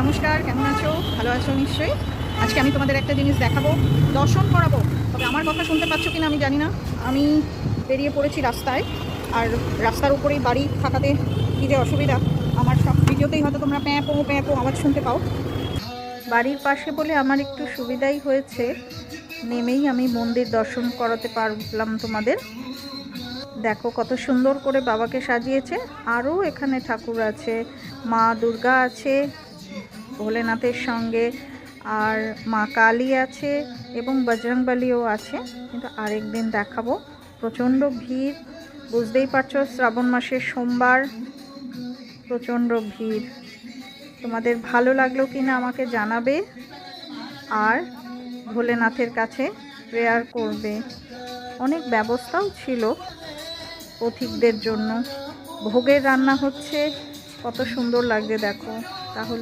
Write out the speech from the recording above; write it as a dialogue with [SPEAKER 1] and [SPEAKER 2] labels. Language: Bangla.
[SPEAKER 1] নমস্কার, কেমন আছো? ভালো আছো নিশ্চয়ই। আজকে আমি তোমাদের একটা জিনিস দেখাবো, দর্শন করাবো। তবে আমার কথা শুনতে পাচ্ছ কিনা আমি জানি না। আমি বেরিয়ে পড়েছি রাস্তায়, আর রাস্তার উপরেই বাড়ি থাকাতে কী যে অসুবিধা। আমার সব ভিডিওতেই হয়তো তোমরা প্যাঁপো প্যাঁপো আওয়াজ শুনতে পাও। বাড়ির পাশে বলে আমার একটু সুবিধাই হয়েছে, নেমেই আমি মন্দির দর্শন করাতে পারলাম তোমাদের। দেখো কত সুন্দর করে বাবাকে সাজিয়েছে। আরও এখানে ঠাকুর আছে, মা দুর্গা আছে ভোলেনাথের সঙ্গে, আর মা কালী আছে এবং বজরংবলীও আছে, কিন্তু আরেক দিন দেখাবো। প্রচণ্ড ভিড়, বুঝতেই পারছো শ্রাবণ মাসের সোমবার, প্রচণ্ড ভিড়। তোমাদের ভালো লাগলো কি না আমাকে জানাবে, আর ভোলেনাথের কাছে প্রেয়ার করবে। অনেক ব্যবস্থাও ছিল পথিকদের জন্য, ভোগের রান্না হচ্ছে, কত সুন্দর লাগছে দেখো। তাহলে